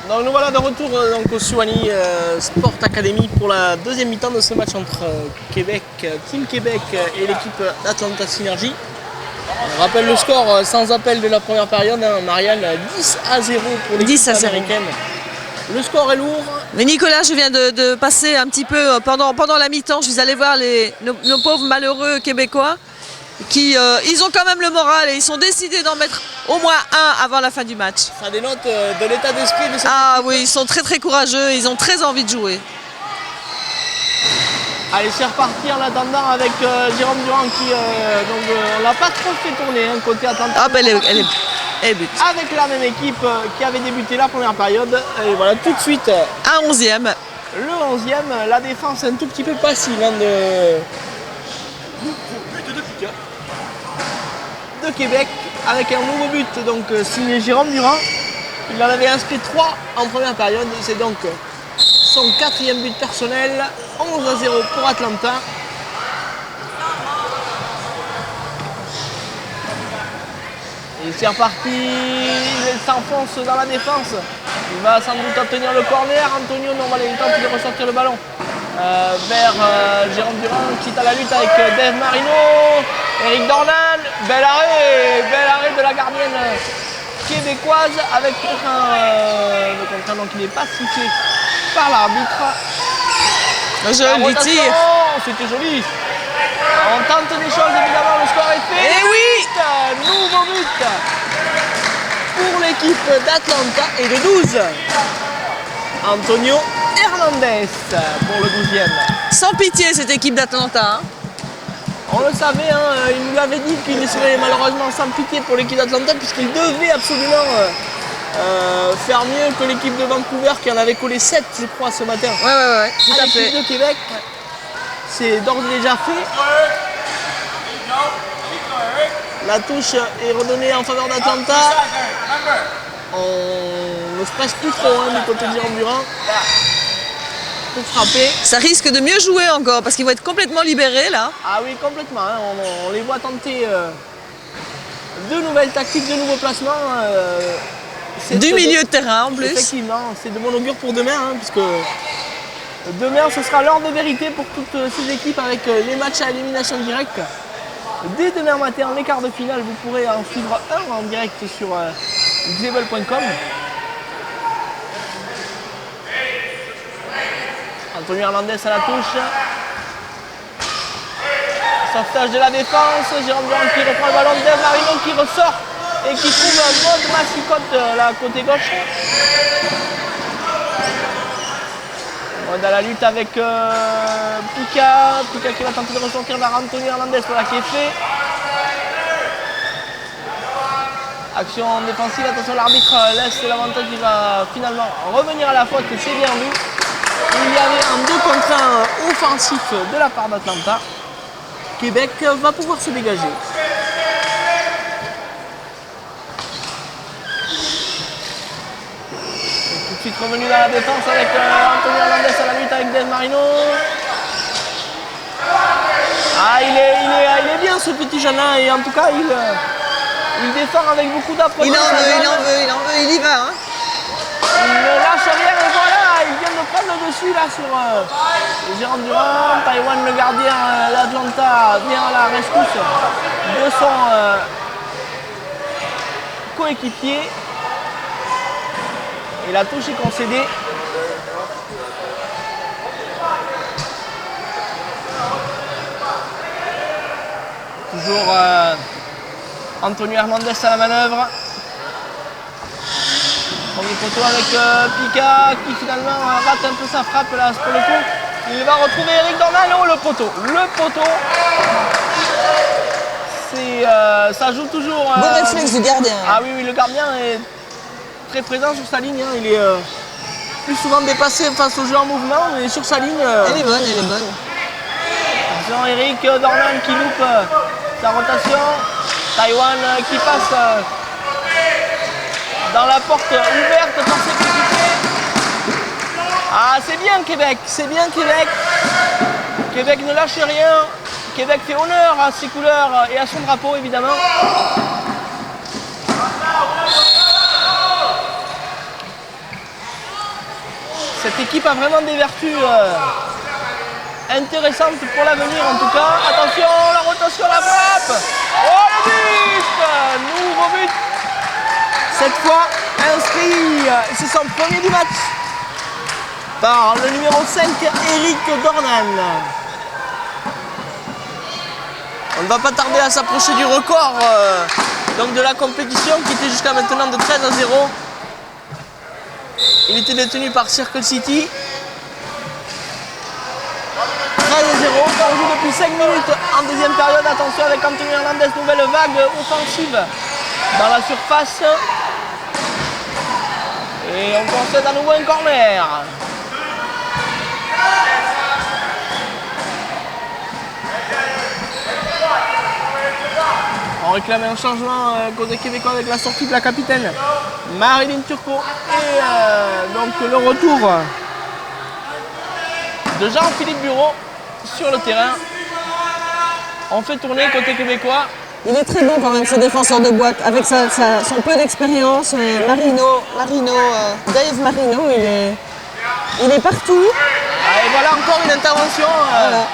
Donc nous voilà de retour donc, au Suwannee Sport Academy pour la deuxième mi-temps de ce match entre Team Québec et l'équipe d'Atlanta Synergy. On rappelle le score sans appel de la première période, hein, Marianne 10-0 pour l'équipe américaine. Le score est lourd. Mais Nicolas, je viens de passer un petit peu pendant la mi-temps, je suis allée voir nos pauvres malheureux Québécois qui ils ont quand même le moral et ils sont décidés d'en mettre au moins un avant la fin du match. Ça dénote de l'état d'esprit de cette équipe. Oui, ils sont très très courageux, ils ont très envie de jouer. Allez, c'est reparti en attendant avec Jérôme Durand qui, on l'a pas trop fait tourner, hein, côté Atlanta. Ah ben elle but. Avec la même équipe qui avait débuté la première période. Et voilà, tout de suite. Un 11e. Le 11e, la défense un tout petit peu passive hein, de Québec. Avec un nouveau but, donc signé Jérôme Durand. Il en avait inscrit 3 en première période. C'est donc son 4e but personnel. 11-0 pour Atlanta. Et c'est reparti, il s'enfonce dans la défense. Il va sans doute obtenir le corner. Antonio, il tente de ressortir le ballon vers Jérôme Durand qui est à la lutte avec Dave Marino. Eric Dornan, bel arrêt de la gardienne québécoise avec le contraint donc il n'est pas sifflé par l'arbitre. Joli tir. C'était joli. On tente des choses évidemment, le score est fait. Et oui, nouveau but pour l'équipe d'Atlanta et de 12. Antonio Hernandez pour le 12e. Sans pitié cette équipe d'Atlanta. Hein. On le savait, hein, il nous l'avait dit qu'il serait malheureusement sans pitié pour l'équipe d'Atlanta puisqu'il devait absolument faire mieux que l'équipe de Vancouver qui en avait collé 7 je crois ce matin. Ouais, tout à fait. L'équipe de Québec, c'est d'ores et déjà fait. La touche est redonnée en faveur d'Atlanta. On ne se presse plus trop hein, du côté de Jérôme Durand. Pour frapper. Ça risque de mieux jouer encore parce qu'ils vont être complètement libérés là. Ah oui, complètement. Hein. On les voit tenter de nouvelles tactiques, de nouveaux placements. Du milieu de terrain en plus. Effectivement, c'est de bon augure pour demain, hein, puisque demain ce sera l'heure de vérité pour toutes ces équipes avec les matchs à élimination directe. Dès demain matin, les quarts de finale, vous pourrez en suivre un en direct sur xable.com. Antonio Hernandez à la touche. Sauvetage de la défense. Jérôme Durand qui reprend le ballon. Dave Marino qui ressort et qui trouve Maud Massicotte la côté gauche. On est à la lutte avec Pika. Pika qui va tenter de ressortir vers Antonio Hernandez. Voilà qui est fait. Action défensive. Attention, l'arbitre laisse l'avantage. Il va finalement revenir à la faute. C'est bien vu. Il y avait un 2 contre 1 offensif de la part d'Atlanta. Québec va pouvoir se dégager. Et tout de suite revenu dans la défense avec Antonio Hernandez à la lutte avec Dave Marino. Ah, il est bien ce petit jeune-là et en tout cas il défend avec beaucoup d'approche. Il en veut, il y va. Hein. Il ne lâche rien et voilà, il vient de prendre le dessus là sur Jérôme Durand. Taïwan, le gardien d'Atlanta, vient à la rescousse de son coéquipier. Et la touche est concédée. Toujours Antonio Hernandez à la manœuvre. Premier poteau avec Pika qui finalement rate un peu sa frappe là pour le coup. Il va retrouver Eric Dornan. Oh, le poteau. Ça joue toujours. Bon réflexe du gardien. Ah oui, le gardien est très présent sur sa ligne. Hein. Il est plus souvent dépassé face au jeu en mouvement, mais sur sa ligne. Elle est bonne. Jean-Éric Dornan qui loupe sa rotation. Taïwan qui passe dans la porte ouverte pour ses coéquipiers. Ah, c'est bien Québec. Québec ne lâche rien. Québec fait honneur à ses couleurs et à son drapeau évidemment. Cette équipe a vraiment des vertus intéressantes pour l'avenir en tout cas. Attention, la rotation, la frappe. Oh le but! Nouveau but. Cette fois inscrit, c'est son premier du match par le numéro 5, Eric Dornan. On ne va pas tarder à s'approcher du record donc de la compétition qui était jusqu'à maintenant de 13-0. Il était détenu par Circle City. 13-0, on joue depuis 5 minutes en deuxième période. Attention avec Antonio Hernandez, nouvelle vague offensive dans la surface. Et on concède à nouveau un corner. On réclame un changement côté québécois avec la sortie de la capitaine Marilyn Turcot et donc le retour de Jean-Philippe Bureau sur le terrain. On fait tourner côté québécois. Il est très bon quand même ce défenseur de boîte avec son peu d'expérience. Dave Marino, il est partout. Ah, et voilà encore une intervention. Voilà.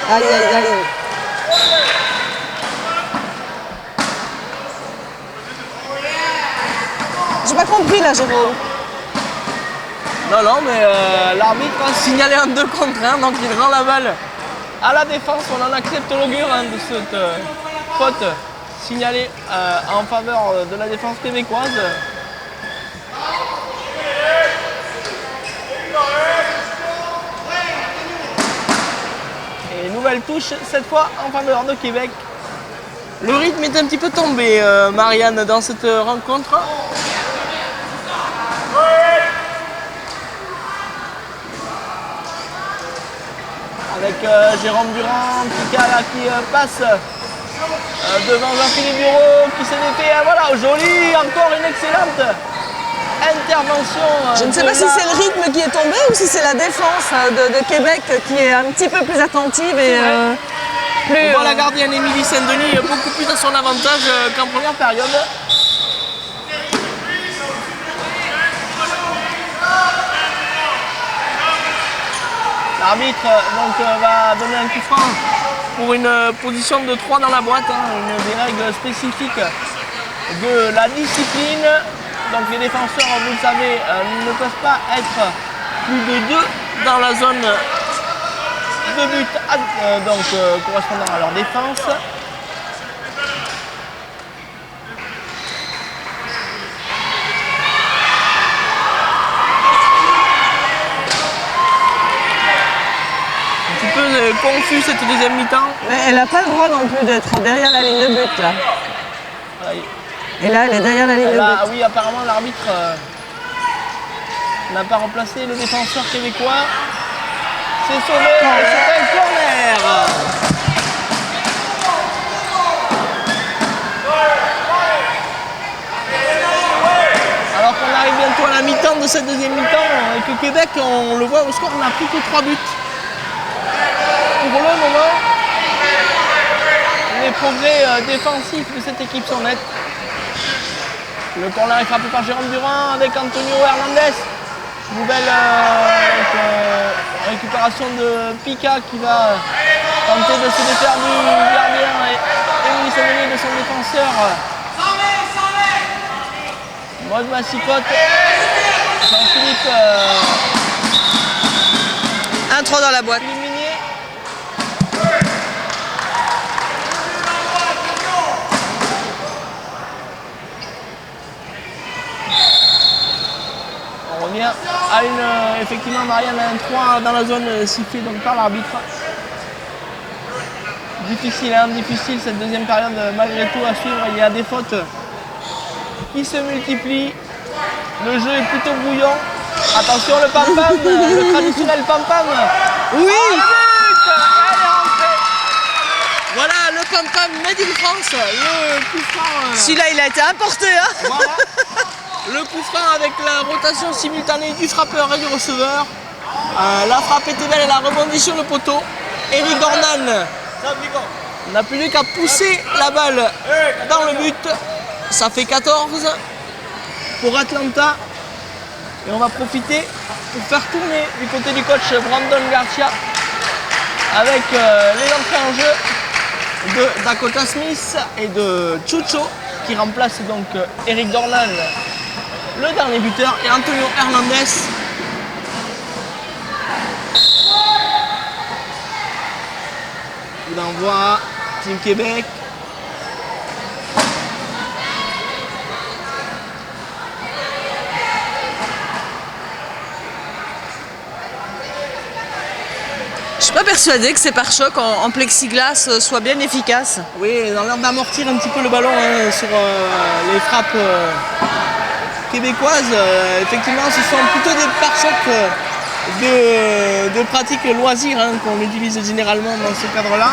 Aïe aïe aïe. J'ai pas compris là, Jérôme. Non, mais l'arbitre a signalé un 2 contre 1, donc il rend la balle à la défense. On en accepte l'augure de cette faute signalée en faveur de la défense québécoise. Et nouvelle touche, cette fois en faveur de Québec. Le rythme est un petit peu tombé, Marianne, dans cette rencontre. Avec Jérôme Durand, Picala qui passe devant Jean-Philippe Bureau qui s'est défait. Voilà, joli, encore une excellente intervention. Je ne sais pas si c'est le rythme qui est tombé ou si c'est la défense de Québec qui est un petit peu plus attentive et plus. On voit la gardienne Émilie Saint-Denis beaucoup plus à son avantage qu'en première période. L'arbitre va donner un coup franc pour une position de 3 dans la boîte, une des règles spécifiques de la discipline. Donc les défenseurs, vous le savez, ne peuvent pas être plus de 2 dans la zone de but, correspondant à leur défense. Confus cette deuxième mi-temps. Mais elle n'a pas le droit non plus d'être derrière la ligne de but là. Et là elle est derrière la ligne de but. Oui, apparemment l'arbitre n'a pas remplacé le défenseur québécois. C'est sauvé, c'est un corner. Alors qu'on arrive bientôt à la mi-temps de cette deuxième mi-temps et que Québec, on le voit au score, on n'a plus que 3 buts. Pour le moment, les progrès défensifs de cette équipe sont nets. Le corner est frappé par Jérôme Durand avec Antonio Hernandez. Nouvelle récupération de Pica qui va tenter de se défaire du gardien et Émilie Saint-Denis de son défenseur. Maud Massicotte. Jean-Philippe. 1-3 dans la boîte. On revient à effectivement Marianne a un 3 dans la zone sifflée donc par l'arbitre. Difficile cette deuxième période malgré tout à suivre. Il y a des fautes qui se multiplient. Le jeu est plutôt bouillant. Attention le pam-pam, le traditionnel pam-pam. Oui, le but, elle est rentrée. Voilà le pam-pam made in France. Le coup franc. Celui-là il a été importé hein. Voilà. Le coup franc avec la rotation simultanée du frappeur et du receveur. La frappe était belle, elle a rebondi sur le poteau. Eric Dornan n'a plus qu'à pousser la balle dans le but. Ça fait 14 pour Atlanta. Et on va profiter pour faire tourner du côté du coach Brandon Garcia avec les entrées en jeu de Dakota Smith et de Chucho qui remplace donc Eric Dornan, le dernier buteur, et Antonio Hernandez. Coup d'envoi, Team Québec. Je suis pas persuadée que ces pare-chocs en plexiglas soient bien efficaces. Oui, dans l'air d'amortir un petit peu le ballon sur les frappes québécoises. Effectivement, ce sont plutôt des pare-chocs de pratique loisir qu'on utilise généralement dans ce cadre-là.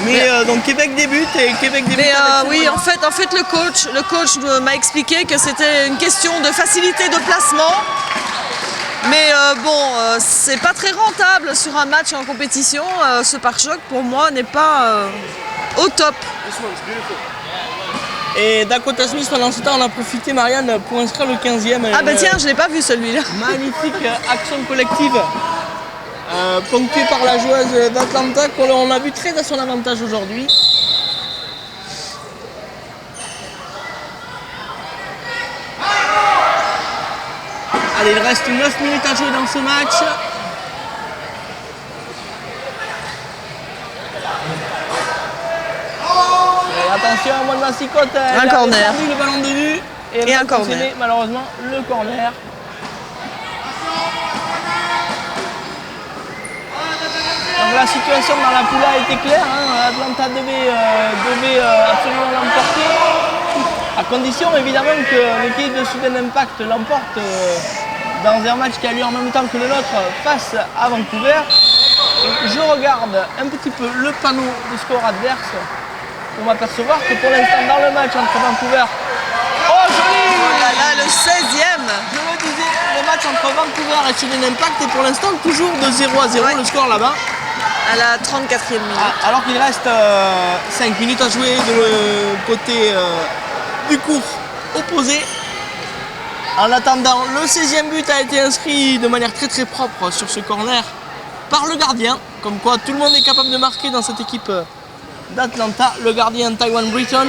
Mais donc Québec débute et Québec débute. Mais avec oui, en fait, le coach m'a expliqué que c'était une question de facilité de placement. Mais c'est pas très rentable sur un match en compétition. Ce pare-choc, pour moi, n'est pas au top. Et Dakota Smith, pendant ce temps, on a profité, Marianne, pour inscrire le 15e. Ah ben tiens, je l'ai pas vu celui-là. Magnifique action collective, ponctuée par la joueuse d'Atlanta, qu'on a vu très à son avantage aujourd'hui. Allez, il reste 9 minutes à jouer dans ce match. Et attention, Amon Massicotte, elle a perdu le ballon de vue. Et un corner. Malheureusement, le corner. Donc la situation dans la poule A était claire. Atlanta devait absolument l'emporter. À condition évidemment que l'équipe de Student Impact l'emporte dans un match qui a lieu en même temps que le nôtre face à Vancouver. Et je regarde un petit peu le panneau de score adverse pour m'apercevoir que pour l'instant dans le match entre Vancouver... Oh joli! Oh là là, le 16e! Je le disais, le match entre Vancouver et Student Impact est pour l'instant toujours de 0-0 le score là-bas. À la 34e minute. Alors qu'il reste 5 minutes à jouer de le côté du court opposé. En attendant, le 16e but a été inscrit de manière très très propre sur ce corner par le gardien. Comme quoi tout le monde est capable de marquer dans cette équipe d'Atlanta. Le gardien Tywan Britton,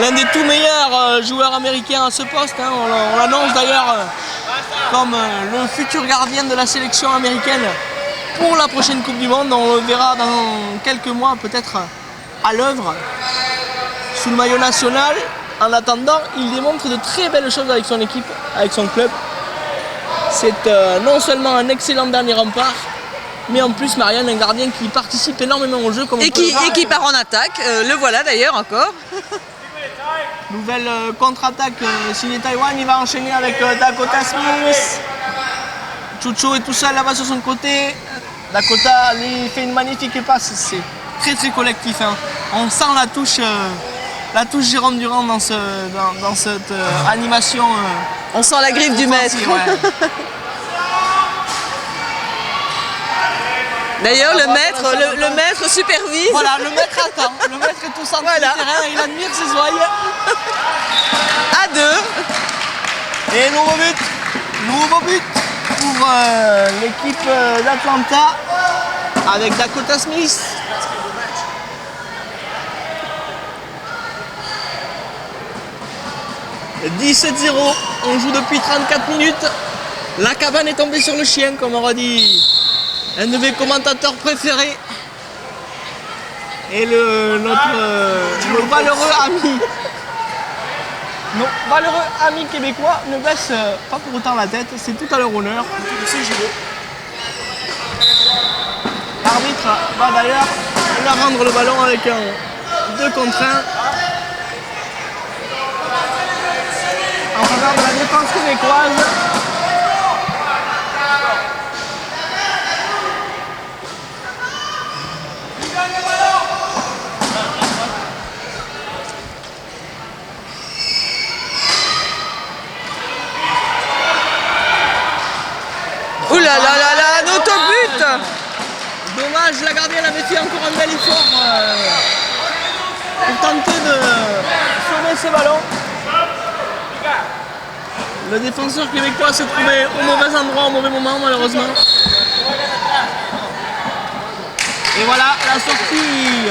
l'un des tout meilleurs joueurs américains à ce poste. On l'annonce d'ailleurs comme le futur gardien de la sélection américaine pour la prochaine Coupe du Monde. On le verra dans quelques mois peut-être à l'œuvre sous le maillot national. En attendant, il démontre de très belles choses avec son équipe, avec son club. C'est non seulement un excellent dernier rempart, mais en plus Marianne, un gardien qui participe énormément au jeu. Et qui part en attaque, le voilà d'ailleurs encore. Nouvelle contre-attaque signée Taïwan, il va enchaîner avec Dakota Smith. Chucho est tout seul là-bas sur son côté. Dakota lui fait une magnifique passe, c'est très très collectif. On sent la touche Jérôme Durand dans cette animation. On sent la griffe du maître. Ouais. D'ailleurs, le maître supervise. Voilà, le maître attend. Le maître est au centre du terrain, il admire ses ouailles. À 2. Et nouveau but pour l'équipe d'Atlanta avec Dakota Smith. « 17-0, on joue depuis 34 minutes. La cabane est tombée sur le chien, comme aurait dit un de mes commentateurs préférés. Et notre valeureux ami québécois ne baisse pas pour autant la tête, c'est tout à leur honneur. L'arbitre va d'ailleurs leur rendre le ballon avec un 2 contre 1 en faveur de la défense québécoise. Ouh là là là là, un autobut! Dommage, la gardienne avait fait encore un bel effort pour tenter de ce ballon. Le défenseur québécois s'est trouvé au mauvais endroit, au mauvais moment malheureusement. Et voilà la sortie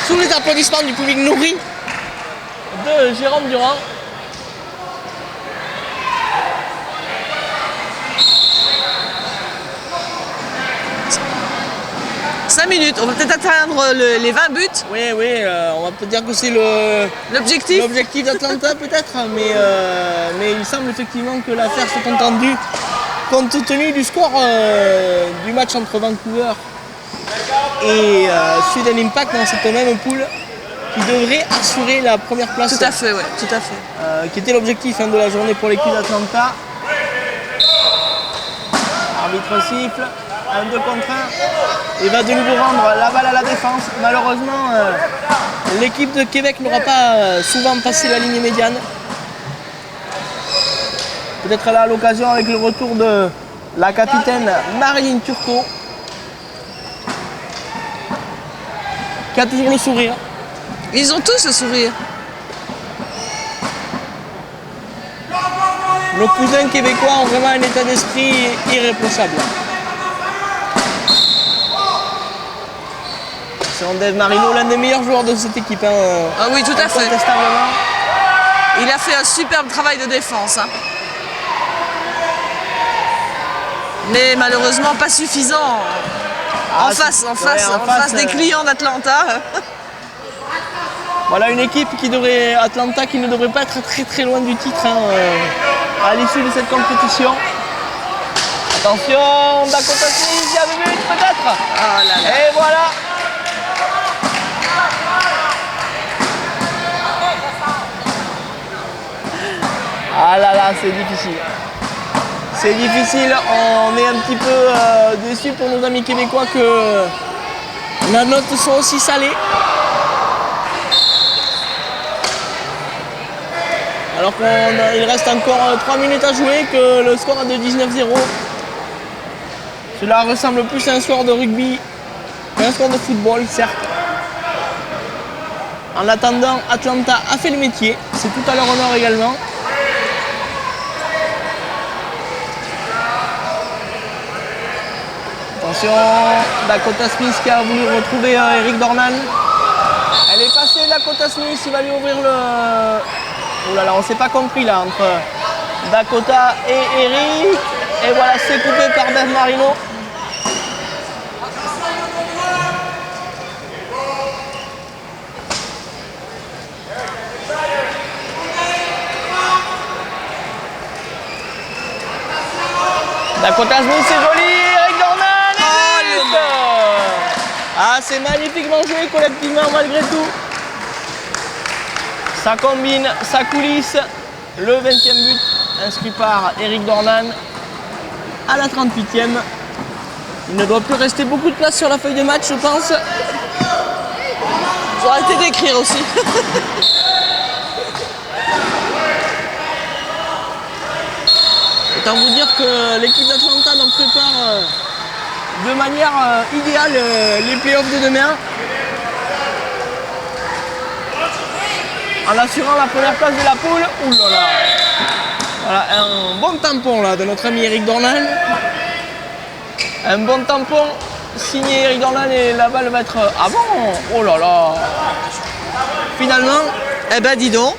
sous les applaudissements du public nourri de Jérôme Durand. Cinq minutes, on va peut-être atteindre les 20 buts. Oui, on va peut-être dire que c'est L'objectif d'Atlanta peut-être, mais il semble effectivement que l'affaire s'est entendue compte tenu du score du match entre Vancouver et Sweden Impact dans cette même poule qui devrait assurer la première place. Tout à fait, oui, tout à fait. Qui était l'objectif de la journée pour l'équipe d'Atlanta. Arbitre siffle, 1-2 contre 1. Il va de nouveau rendre la balle à la défense. Malheureusement, l'équipe de Québec n'aura pas souvent passé la ligne médiane. Peut-être là à l'occasion avec le retour de la capitaine Marilyn Turcot, qui a toujours le sourire. Ils ont tous le sourire. Nos cousins québécois ont vraiment un état d'esprit irréprochable. C'est Dave Marino, l'un des meilleurs joueurs de cette équipe. Ah oui, tout à fait. Incontestablement. Il a fait un superbe travail de défense. Hein. Mais malheureusement pas suffisant en face des clients d'Atlanta. Voilà une équipe Atlanta qui ne devrait pas être très très loin du titre à l'issue de cette compétition. Attention, Dakota Smith, il y a 2 minutes peut-être. Oh là là. Et voilà. Ah là là, c'est difficile. C'est difficile, on est un petit peu déçus pour nos amis québécois que la note soit aussi salée. Alors qu'il reste encore 3 minutes à jouer, que le score est de 19-0. Cela ressemble plus à un score de rugby qu'à un score de football, certes. En attendant, Atlanta a fait le métier, c'est tout à leur honneur également. Attention, Dakota Smith qui a voulu retrouver Eric Dornan. Elle est passée, Dakota Smith, il va lui ouvrir le... Oh là là, on ne s'est pas compris là entre Dakota et Eric. Et voilà, c'est coupé par Dave Marino. Dakota Smith, c'est joli, Eric Dornan. Ah, c'est magnifiquement joué collectivement malgré tout. Ça combine, ça coulisse. Le 20e but inscrit par Eric Dornan à la 38e. Il ne doit plus rester beaucoup de place sur la feuille de match, je pense. Faut arrêter d'écrire aussi. Autant vous dire que l'équipe d'Atlanta prépare de manière idéale les playoffs de demain. En assurant la première place de la poule. Ouh là là. Voilà, un bon tampon là de notre ami Eric Dornan. Un bon tampon signé Eric Dornan et la balle va être... Ah bon? Oh là là. Finalement, Eh ben dis donc.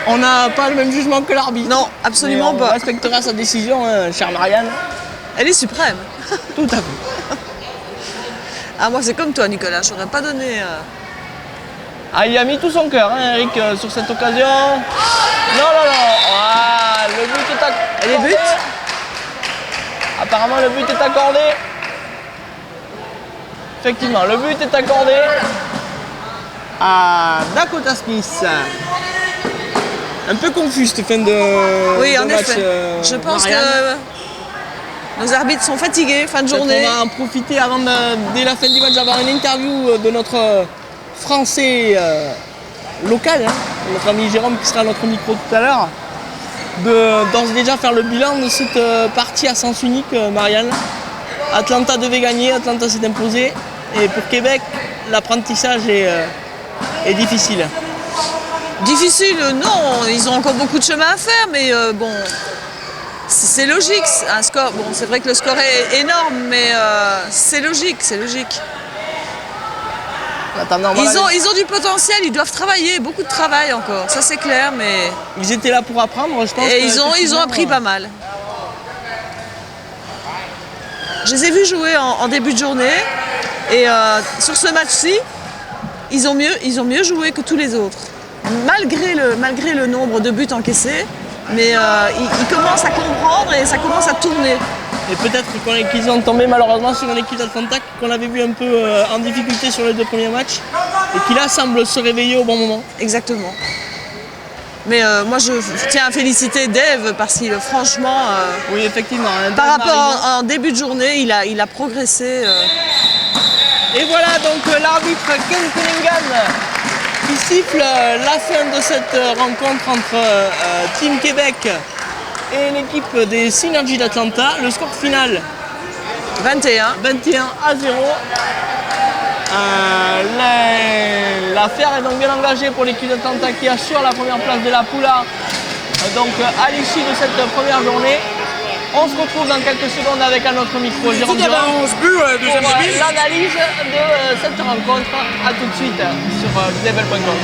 on n'a pas le même jugement que l'arbitre. Non, absolument Mais pas. on respectera sa décision, chère Marianne. Elle est suprême. Tout à fait. Ah moi c'est comme toi Nicolas, j'aurais pas donné... Ah, il a mis tout son cœur, hein, Eric, sur cette occasion. Non, non, non. Ah, le but est accordé. Et les buts? Apparemment, le but est accordé. Effectivement, le but est accordé à Dakota Smith. Un peu confus cette fin de, Oui, en de match. effet. Je pense Marianne. que nos arbitres sont fatigués, fin de journée. On va en profiter avant dès la fin du match d'avoir une interview de notre Français local, hein, notre ami Jérôme qui sera à notre micro tout à l'heure, d'ores et déjà faire le bilan de cette partie à sens unique, Marianne. Atlanta devait gagner, Atlanta s'est imposé, et pour Québec, l'apprentissage est difficile. Difficile, non, ils ont encore beaucoup de chemin à faire, mais bon, c'est logique. Un score, bon, c'est vrai que le score est énorme, mais c'est logique, c'est logique. Ils ont du potentiel, ils doivent travailler, beaucoup de travail encore, ça c'est clair, mais... Ils étaient là pour apprendre, je pense. Et ils ont appris pas mal. Je les ai vus jouer en début de journée, et sur ce match-ci, ils ont mieux joué que tous les autres. Malgré le nombre de buts encaissés, mais ils commencent à comprendre et ça commence à tourner. Et peut-être qu'ils ont tombé malheureusement sur une équipe d'Atlanta qu'on avait vu un peu en difficulté sur les 2 premiers matchs et qui là semble se réveiller au bon moment. Exactement. Mais moi je tiens à féliciter Dave parce qu'il franchement, oui effectivement, par rapport en début de journée, il a progressé. Et voilà donc l'arbitre Ken Cunningham qui siffle la fin de cette rencontre entre Team Québec et l'équipe des Synergy d'Atlanta. Le score final 21 à 0. L'affaire est donc bien engagée pour l'équipe d'Atlanta qui assure la première place de la poule A. Donc à l'issue de cette première journée, on se retrouve dans quelques secondes avec un autre micro, Jérôme Durand, pour l'analyse de cette rencontre. A tout de suite sur level.com.